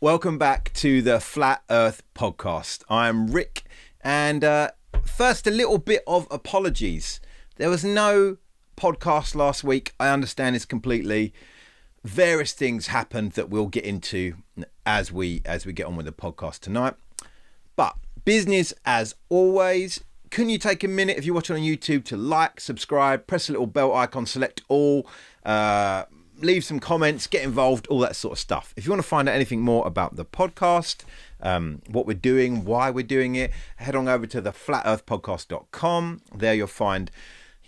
Welcome back to the Flat Earth Podcast. I'm Rick, and first a little bit of apologies. There was no podcast last week. I understand this completely. Various things happened that we'll get into as we get on with the podcast tonight. But business as always. Can you take a minute if you're watching on YouTube to like, subscribe, press a little bell icon, select all, leave some comments, get involved, all that sort of stuff. If you want to find out anything more about the podcast, what we're doing, why we're doing it, head on over to the flatearthpodcast.com. There you'll find,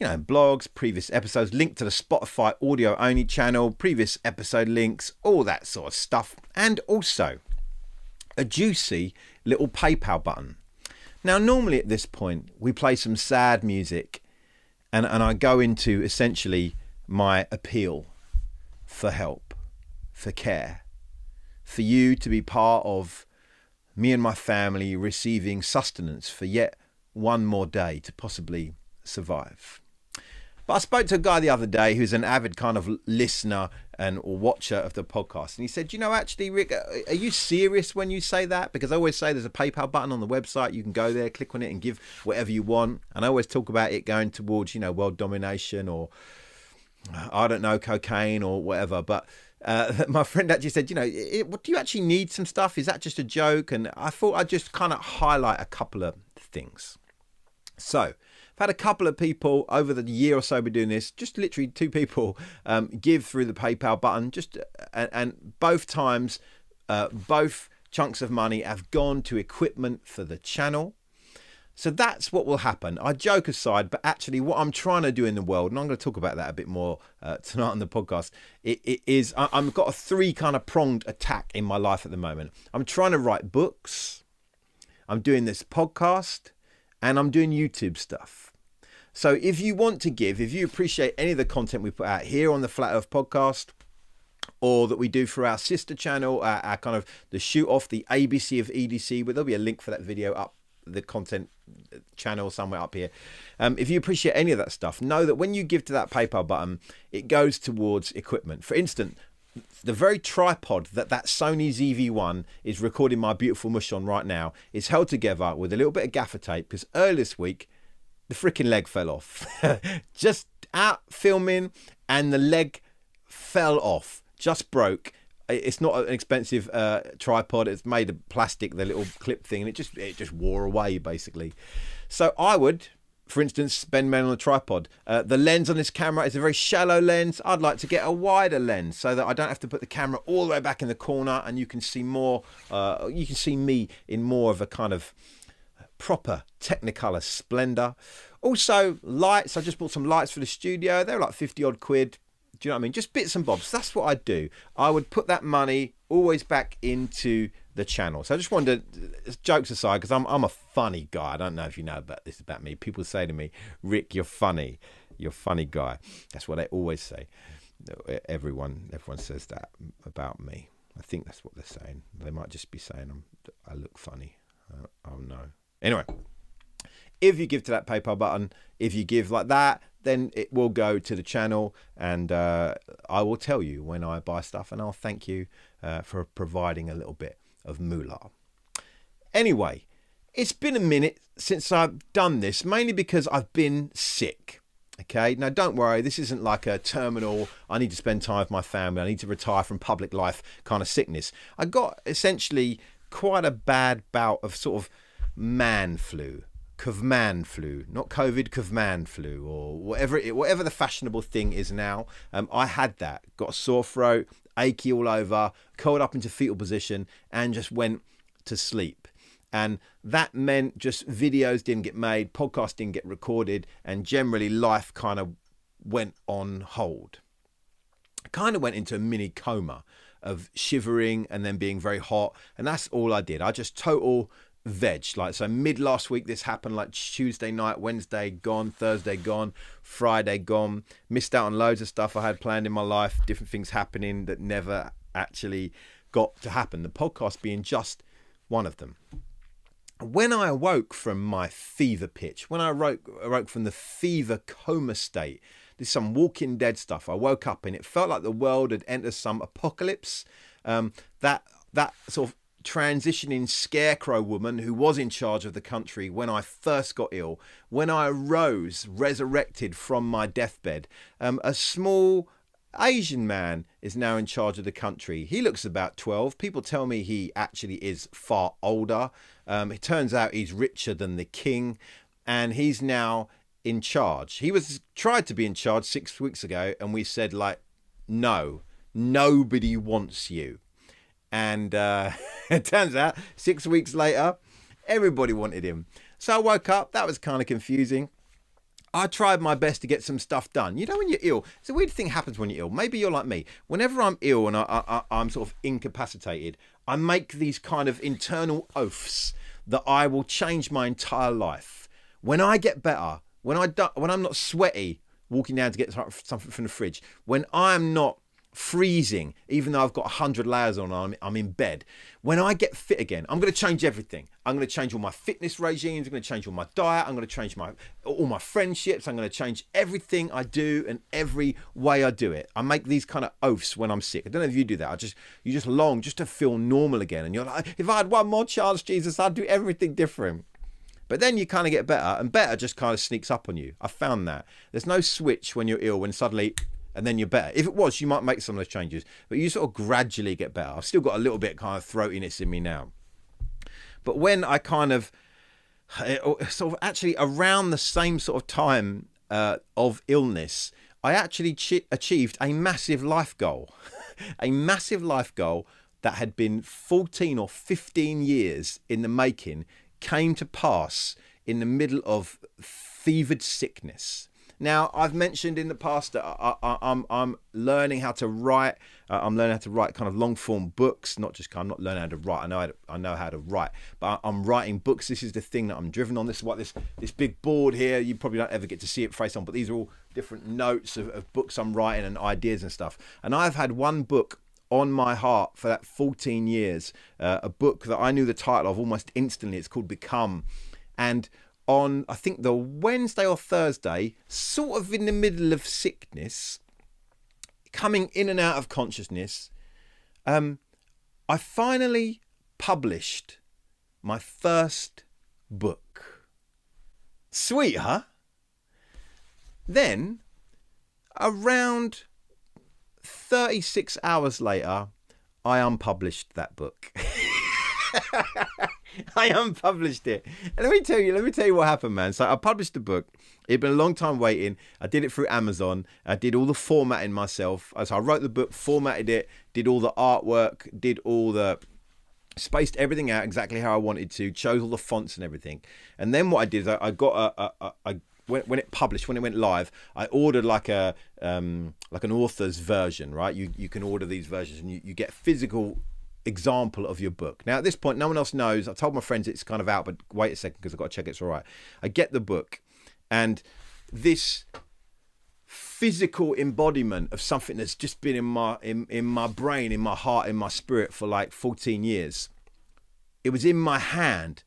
blogs, previous episodes, link to the Spotify audio only channel, previous episode links, all that sort of stuff. And also a juicy little PayPal button. Now, normally at this point, we play some sad music and I go into essentially my appeal for help, for care, for you to be part of me and my family receiving sustenance for yet one more day to possibly survive. But I spoke to a guy the other day who's an avid kind of listener or watcher of the podcast. And he said, actually, Rick, are you serious when you say that? Because I always say there's a PayPal button on the website. You can go there, click on it and give whatever you want. And I always talk about it going towards, world domination or, I don't know, cocaine or whatever. But my friend actually said, do you actually need some stuff? Is that just a joke? And I thought I'd just kind of highlight a couple of things. So I've had a couple of people over the year or so been doing this, just literally two people give through the PayPal button, and both times, both chunks of money have gone to equipment for the channel. So that's what will happen. I joke aside, but actually what I'm trying to do in the world, and I'm going to talk about that a bit more tonight on the podcast, I've got a three kind of pronged attack in my life at the moment. I'm trying to write books, I'm doing this podcast, and I'm doing YouTube stuff. So if you want to give, if you appreciate any of the content we put out here on the Flat Earth Podcast, or that we do for our sister channel, our kind of the shoot off, the ABC of EDC, where there'll be a link for that video up the content channel somewhere up here. If you appreciate any of that stuff, know that when you give to that PayPal button, it goes towards equipment. For instance, the very tripod that Sony ZV-1 is recording my beautiful mush on right now is held together with a little bit of gaffer tape, because earlier this week the freaking leg fell off. Just out filming and the leg fell off, just broke. It's not an expensive tripod. It's made of plastic, the little clip thing, and it just wore away basically. So I would, for instance, spend money on a tripod. The lens on this camera is a very shallow lens. I'd like to get a wider lens so that I don't have to put the camera all the way back in the corner, and you can see more. You can see me in more of a kind of proper Technicolor splendor. Also, lights. I just bought some lights for the studio. They're like 50 odd quid. Do you know what I mean? Just bits and bobs. That's what I'd do. I would put that money always back into the channel. So I just wanted to, jokes aside, because I'm a funny guy. I don't know if you know about this about me. People say to me, Rick, you're funny. You're a funny guy. That's what they always say. Everyone says that about me. I think that's what they're saying. They might just be saying I look funny. Oh no. Anyway, if you give to that PayPal button, if you give like that, then it will go to the channel, and I will tell you when I buy stuff, and I'll thank you for providing a little bit of moolah. Anyway, it's been a minute since I've done this, mainly because I've been sick. Okay, now don't worry, this isn't like a terminal, I need to spend time with my family, I need to retire from public life kind of sickness. I got essentially quite a bad bout of sort of man flu. Kavman flu, not COVID, Kavman flu, or whatever the fashionable thing is now. I had that, got a sore throat, achy all over, curled up into fetal position, and just went to sleep. And that meant just videos didn't get made, podcasts didn't get recorded, and generally life kind of went on hold. I kind of went into a mini coma of shivering and then being very hot, and that's all I did. I just total veg. So mid last week this happened, like Tuesday night, Wednesday gone, Thursday gone, Friday gone. Missed out on loads of stuff I had planned in my life, different things happening that never actually got to happen, the podcast being just one of them. When I awoke from my fever pitch, when I awoke from the fever coma state, this is some Walking Dead stuff. I woke up and it felt like the world had entered some apocalypse that that sort of transitioning scarecrow woman who was in charge of the country when I first got ill, when I arose resurrected from my deathbed, a small Asian man is now in charge of the country. He looks about 12. People tell me he actually is far older. It turns out he's richer than the king, and he's now in charge. He was tried to be in charge 6 weeks ago, and we said, like, no, nobody wants you. And it turns out 6 weeks later, everybody wanted him. So I woke up. That was kind of confusing. I tried my best to get some stuff done. You know, when you're ill, it's a weird thing happens when you're ill. Maybe you're like me. Whenever I'm ill and I'm sort of incapacitated, I make these kind of internal oaths that I will change my entire life. When I get better, when I'm not sweaty walking down to get something from the fridge, when I'm not freezing, even though I've got 100 layers on, I'm in bed. When I get fit again, I'm going to change everything. I'm going to change all my fitness regimes. I'm going to change all my diet. I'm going to change all my friendships. I'm going to change everything I do and every way I do it. I make these kind of oaths when I'm sick. I don't know if you do that. You just long just to feel normal again. And you're like, if I had one more chance, Jesus, I'd do everything different. But then you kind of get better, and better just kind of sneaks up on you. I found that. There's no switch when you're ill when suddenly, and then you're better. If it was, you might make some of those changes, but you sort of gradually get better. I've still got a little bit kind of throatiness in me now. But when I kind of, sort of actually around the same sort of time of illness, I actually achieved a massive life goal. A massive life goal that had been 14 or 15 years in the making came to pass in the middle of fevered sickness. Now, I've mentioned in the past that I'm learning how to write. I'm learning how to write kind of long form books, I'm not learning how to write. I know how to write, but I'm writing books. This is the thing that I'm driven on. This is what this big board here. You probably don't ever get to see it face on, but these are all different notes of books I'm writing and ideas and stuff. And I've had one book on my heart for that 14 years, a book that I knew the title of almost instantly. It's called Become. And on, I think, the Wednesday or Thursday, sort of in the middle of sickness, coming in and out of consciousness, I finally published my first book. Sweet, huh? Then, around 36 hours later, I unpublished that book. I unpublished it. And let me tell you what happened, man. So I published the book. It'd been a long time waiting. I did it through Amazon. I did all the formatting myself. So I wrote the book, formatted it, did all the artwork, spaced everything out exactly how I wanted to, chose all the fonts and everything. And then what I did is I got when it went live, I ordered like an author's version, right? You can order these versions and you get physical example of your book. Now at this point, no one else knows. I told my friends it's kind of out, but wait a second because I've got to check it's all right. I get the book, and this physical embodiment of something that's just been in my brain, in my heart, in my spirit for like 14 years. It was in my hand,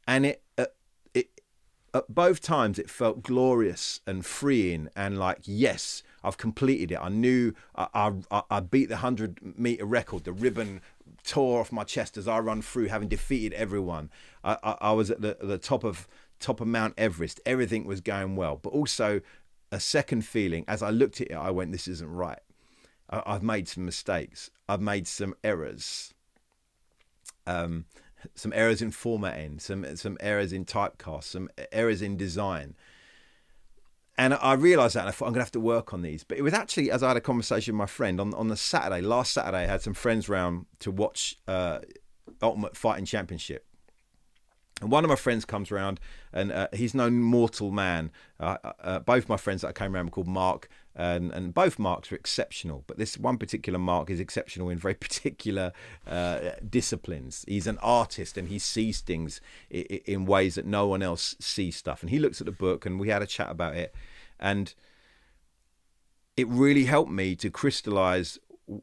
and it at both times it felt glorious and freeing and like, yes, I've completed it. I knew I beat the 100-meter record. The ribbon tore off my chest as I run through, having defeated everyone. I was at the top of Mount Everest. Everything was going well, but also a second feeling as I looked at it, I went, this isn't right. I've made some mistakes. I've made some errors. Some errors in formatting, some errors in typecast, some errors in design. And I realised that, and I thought, I'm going to have to work on these. But it was actually, as I had a conversation with my friend on the Saturday, last Saturday, I had some friends round to watch Ultimate Fighting Championship. And one of my friends comes around, and he's no mortal man. Both my friends that came around were called Mark, and both Marks are exceptional. But this one particular Mark is exceptional in very particular disciplines. He's an artist, and he sees things in ways that no one else sees stuff. And he looks at the book, and we had a chat about it. And it really helped me to crystallize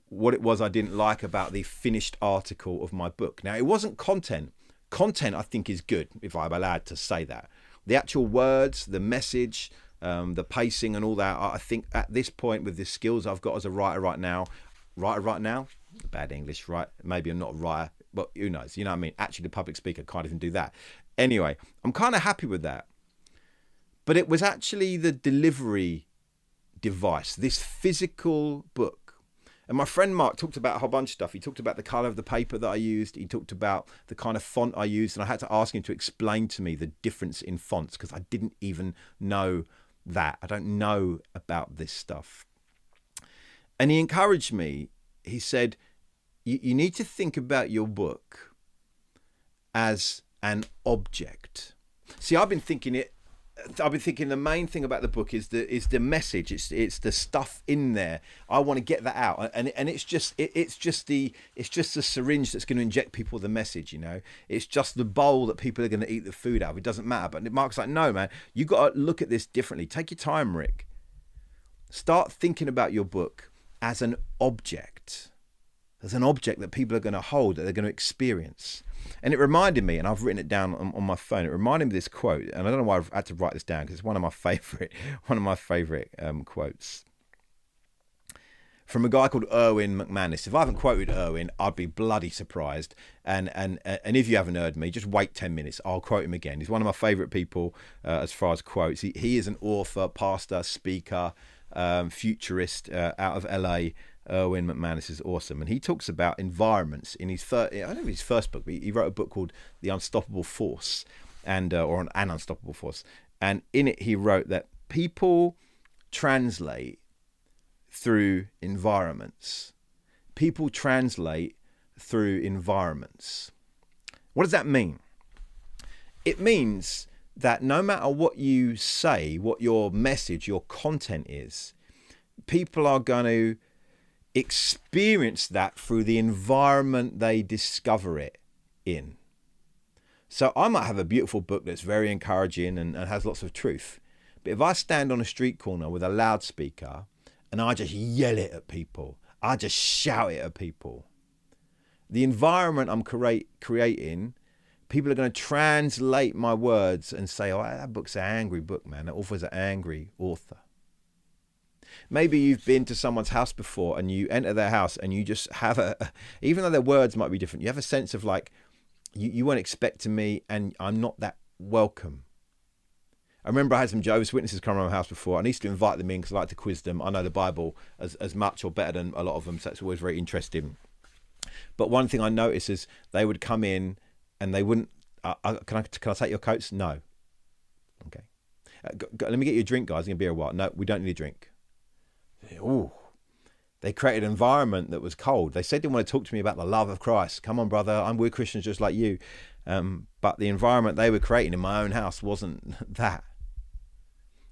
what it was I didn't like about the finished article of my book. Now, it wasn't content. Content, I think, is good, if I'm allowed to say that. The actual words, the message, the pacing and all that, I think at this point, with the skills I've got as a writer right now, writer right now. Bad English, right? Maybe I'm not a writer, but who knows? You know what I mean? Actually, the public speaker can't even do that. Anyway, I'm kind of happy with that. But it was actually the delivery device, this physical book. And my friend Mark talked about a whole bunch of stuff. He talked about the colour of the paper that I used. He talked about the kind of font I used. And I had to ask him to explain to me the difference in fonts because I didn't even know that. I don't know about this stuff. And he encouraged me. He said, you need to think about your book as an object. See, I've been thinking the main thing about the book is the message. It's the stuff in there. I want to get that out, and it's just the syringe that's going to inject people the message. You know, it's just the bowl that people are going to eat the food out of. It doesn't matter. But Mark's like, no, man, you got to look at this differently. Take your time, Rick. Start thinking about your book as an object. As an object that people are going to hold, that they're going to experience. And it reminded me, and I've written it down on my phone, it reminded me of this quote, and I don't know why I've had to write this down because it's one of my favorite quotes. From a guy called Erwin McManus. If I haven't quoted Erwin, I'd be bloody surprised. And if you haven't heard me, just wait 10 minutes. I'll quote him again. He's one of my favorite people as far as quotes. He is an author, pastor, speaker, futurist out of LA. Erwin McManus is awesome, and he talks about environments in his I don't know his first book, but he wrote a book called The Unstoppable Force, and or an Unstoppable Force, and in it he wrote that people translate through environments. People translate through environments. What does that mean? It means that no matter what you say, what your message, your content is, people are going to experience that through the environment they discover it in. So I might have a beautiful book that's very encouraging and has lots of truth. But if I stand on a street corner with a loudspeaker and I just yell it at people, I just shout it at people, the environment I'm creating, people are going to translate my words and say, oh, that book's an angry book, man. That author's an angry author. Maybe you've been to someone's house before and you enter their house and you just have even though their words might be different, you have a sense of like, you weren't expecting me and I'm not that welcome. I remember I had some Jehovah's Witnesses come around my house before, and I used to invite them in because I like to quiz them. I know the Bible as much or better than a lot of them, so it's always very interesting. But one thing I noticed is they would come in and they wouldn't, can I take your coats? No. Okay. Let me get you a drink, guys. It's going to be a while. No, we don't need a drink. Ooh, they created an environment that was cold. They said they want to talk to me about the love of Christ. Come on, brother, we're Christians just like you. But the environment they were creating in my own house wasn't that.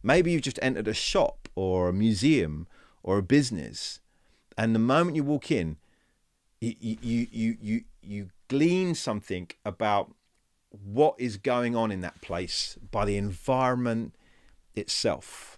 Maybe you've just entered a shop or a museum or a business, and the moment you walk in, you glean something about what is going on in that place by the environment itself.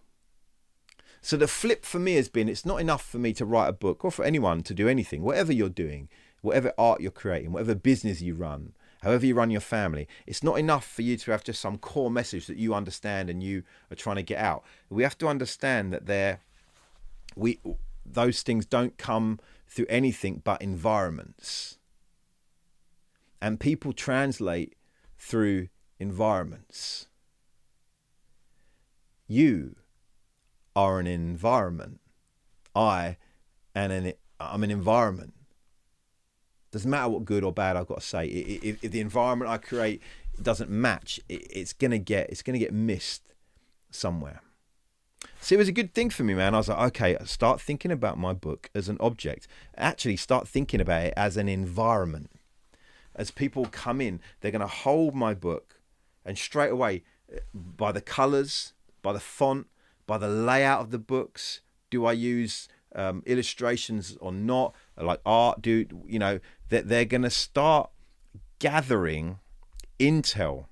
So the flip for me has been, it's not enough for me to write a book or for anyone to do anything, whatever you're doing, whatever art you're creating, whatever business you run, however you run your family. It's not enough for you to have just some core message that you understand and you are trying to get out. We have to understand that those things don't come through anything but environments. And people translate through environments. You are an environment. I'm an environment. Doesn't matter what good or bad I've got to say. If the environment I create doesn't match, it's gonna get missed somewhere. So it was a good thing for me, man. I was like, okay, start thinking about my book as an object. Actually, start thinking about it as an environment. As people come in, they're gonna hold my book, and straight away, by the colours, by the font, by the layout of the books, do I use illustrations or not, like art, that they're going to start gathering intel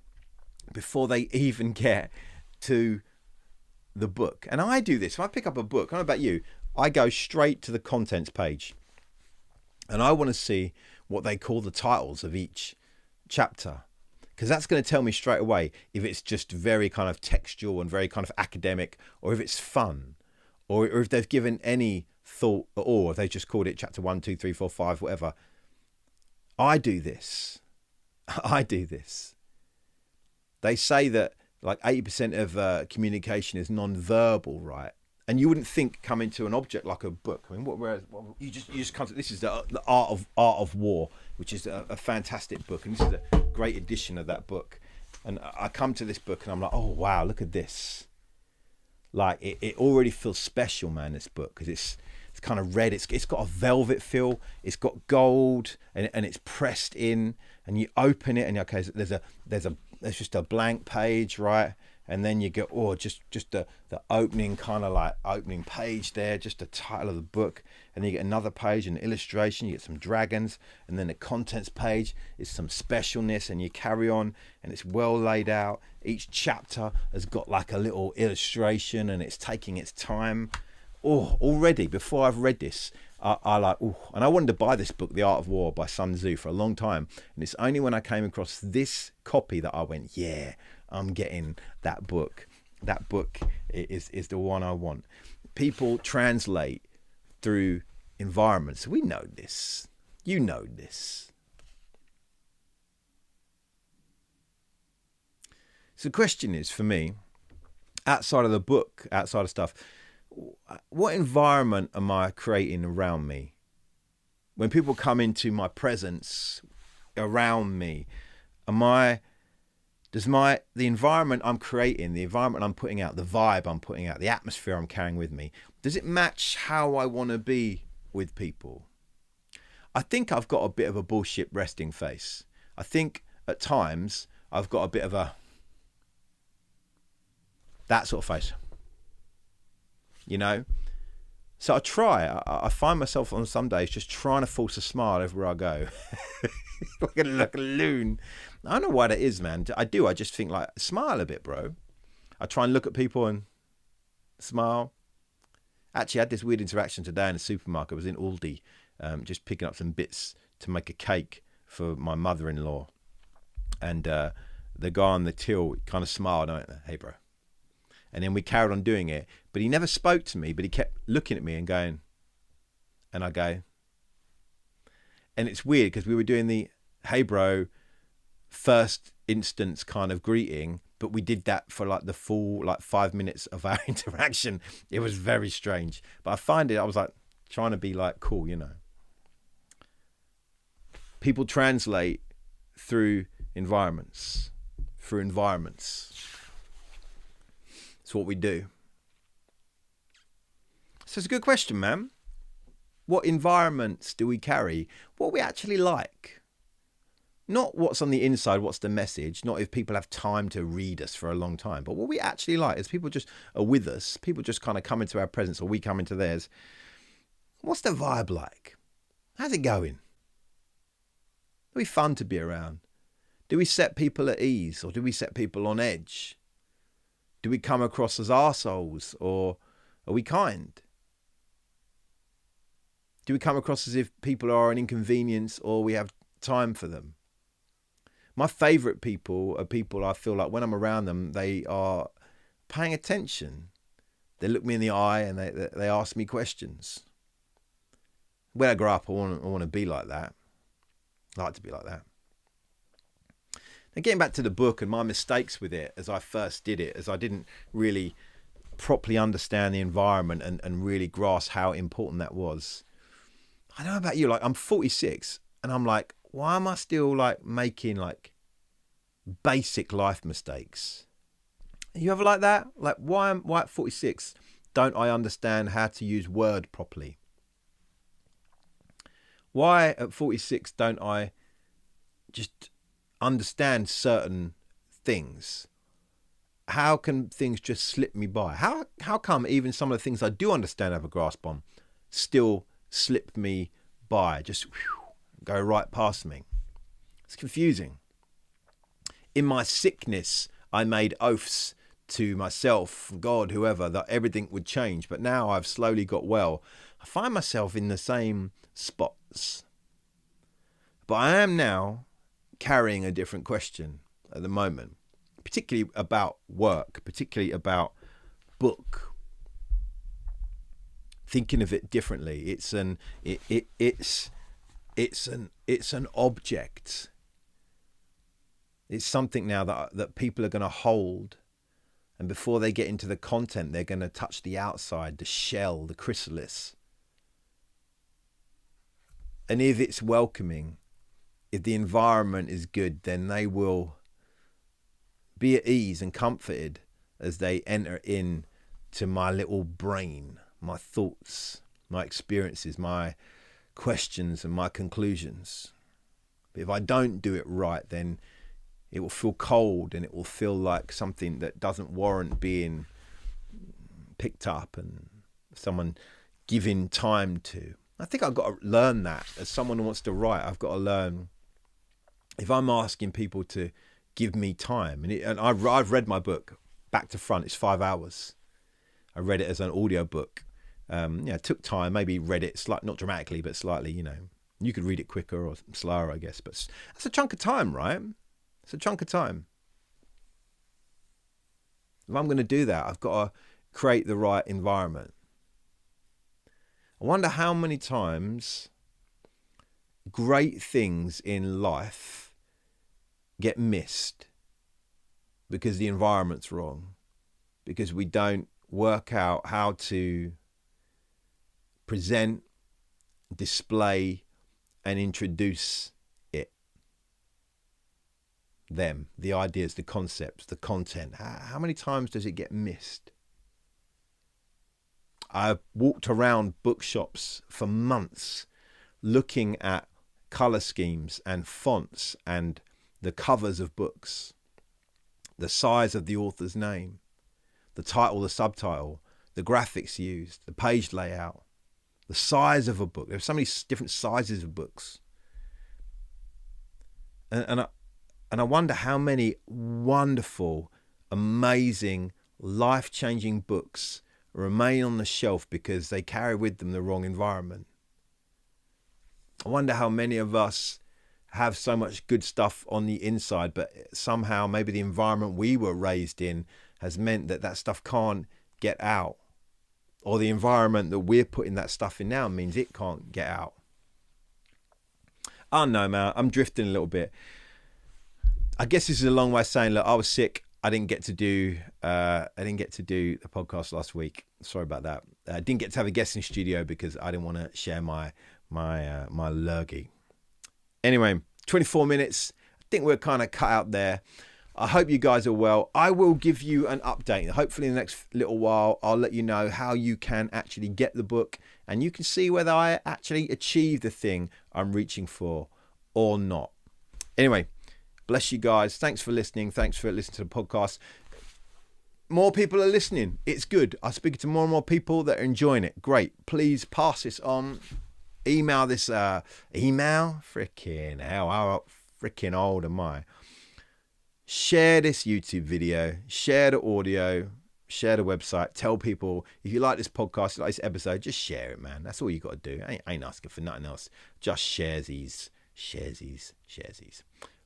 before they even get to the book. And I do this. When I pick up a book, I don't know about you, I go straight to the contents page and I want to see what they call the titles of each chapter, because that's going to tell me straight away if it's just very kind of textual and very kind of academic, or if it's fun, or if they've given any thought at all. If they just called it chapter 1, 2, 3, 4, 5, whatever. I do this. I do this. They say that like 80% of communication is non-verbal, right? And you wouldn't think coming to an object like a book. I mean, what you just come to, this is the Art of War, which is a fantastic book, and this is a great edition of that book. And I come to this book and I'm like, oh wow, look at this. Like it already feels special, man. This book, because it's kind of red. It's got a velvet feel. It's got gold, and it's pressed in. And you open it, and okay, so there's just a blank page, right? And then you get just the opening kind of like opening page there, just the title of the book, and then you get another page, an illustration. You get some dragons, and then the contents page is some specialness, and you carry on, and it's well laid out. Each chapter has got like a little illustration, and it's taking its time. Oh, already before I've read this, I like, and I wanted to buy this book, The Art of War by Sun Tzu, for a long time. And it's only when I came across this copy that I went, yeah, I'm getting that book. That book is the one I want. People translate through environments. We know this. You know this. So the question is, for me, outside of the book, outside of stuff, what environment am I creating around me? When people come into my presence around me, the environment I'm creating, the environment I'm putting out, the vibe I'm putting out, the atmosphere I'm carrying with me, does it match how I want to be with people? I think I've got a bit of a bullshit resting face. I think at times I've got a bit of that sort of face. You know, so I find myself on some days just trying to force a smile everywhere I go. Looking like a loon. I don't know why that is, man. I just think like, smile a bit, bro. I try and look at people and smile. Actually, I had this weird interaction today in a supermarket. I was in Aldi, just picking up some bits to make a cake for my mother-in-law. And the guy on the till kind of smiled. I went, hey, bro. And then we carried on doing it. But he never spoke to me, but he kept looking at me and going, and I go. And it's weird because we were doing the, hey, bro, first instance kind of greeting, but we did that for like the full 5 minutes of our interaction. It was very strange. But I find I was like trying to be like cool, you know. People translate through environments. It's what we do. So it's a good question, man. What environments do we carry? What we actually like? Not what's on the inside, what's the message, not if people have time to read us for a long time, but what we actually like is people just are with us, people just kind of come into our presence or we come into theirs. What's the vibe like? How's it going? Are we fun to be around? Do we set people at ease or do we set people on edge? Do we come across as arseholes or are we kind? Do we come across as if people are an inconvenience or we have time for them? My favourite people are people I feel like when I'm around them, they are paying attention. They look me in the eye and they ask me questions. When I grow up, I want to be like that. I like to be like that. And getting back to the book and my mistakes with it as I first did it, as I didn't really properly understand the environment and really grasp how important that was. I don't know about you, like I'm 46 and I'm like, why am I still like making like basic life mistakes? You ever like that? Like why at 46 don't I understand how to use Word properly? Why at 46 don't I just understand certain things? How can things just slip me by? How come even some of the things I do understand, have a grasp on, still slip me by, just go right past me? It's confusing. In my sickness, I made oaths to myself, God, whoever, that everything would change. But now I've slowly got well. I find myself in the same spots. But I am now carrying a different question at the moment, particularly about work, particularly about book. thinking of it differently. It's an object. It's something now that people are going to hold, and before they get into the content, they're going to touch the outside, the shell, the chrysalis. And if it's welcoming, if the environment is good, then they will be at ease and comforted as they enter in to my little brain, my thoughts, my experiences, my questions and my conclusions. But if I don't do it right, then it will feel cold and it will feel like something that doesn't warrant being picked up and someone giving time to. I think I've got to learn that. As someone who wants to write, I've got to learn, if I'm asking people to give me time, and I've read my book back to front, it's 5 hours. I read it as an audio book. It took time, maybe read it not dramatically, but slightly, you could read it quicker or slower, I guess. But that's a chunk of time, right? It's a chunk of time. If I'm going to do that, I've got to create the right environment. I wonder how many times great things in life get missed because the environment's wrong, because we don't work out how to present, display, and introduce the ideas, the concepts, the content. How many times does it get missed? I've walked around bookshops for months looking at color schemes and fonts and the covers of books, the size of the author's name, the title, the subtitle, the graphics used, the page layout, the size of a book. There's so many different sizes of books. And I wonder how many wonderful, amazing, life-changing books remain on the shelf because they carry with them the wrong environment. I wonder how many of us have so much good stuff on the inside, but somehow maybe the environment we were raised in has meant that stuff can't get out, or the environment that we're putting that stuff in now means it can't get out. I don't know, man. I'm drifting a little bit. I guess this is a long way of saying, look, I was sick. I didn't get to do the podcast last week. Sorry about that. I didn't get to have a guest in studio because I didn't want to share my lurgy. Anyway, 24 minutes. I think we're kind of cut out there. I hope you guys are well. I will give you an update. Hopefully in the next little while, I'll let you know how you can actually get the book and you can see whether I actually achieve the thing I'm reaching for or not. Anyway, bless you guys. Thanks for listening. Thanks for listening to the podcast. More people are listening. It's good. I'm speaking to more and more people that are enjoying it. Great. Please pass this on. Email this email. Freaking hell. How freaking old am I? Share this YouTube video. Share the audio. Share the website. Tell people if you like this podcast, you like this episode, just share it, man. That's all you got to do. I ain't asking for nothing else. Just sharesies.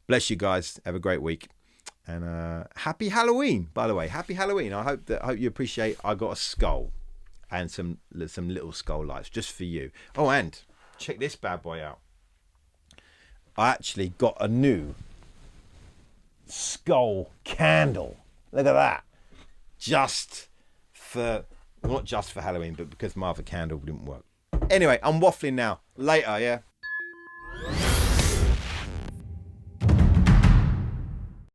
Bless you guys. Have a great week. And happy Halloween, by the way. Happy Halloween. I hope you appreciate I got a skull and some little skull lights just for you. Oh, and check this bad boy out. I actually got a new skull candle. Look at that. Not just for Halloween, but because my other candle didn't work. Anyway, I'm waffling now. Later, yeah.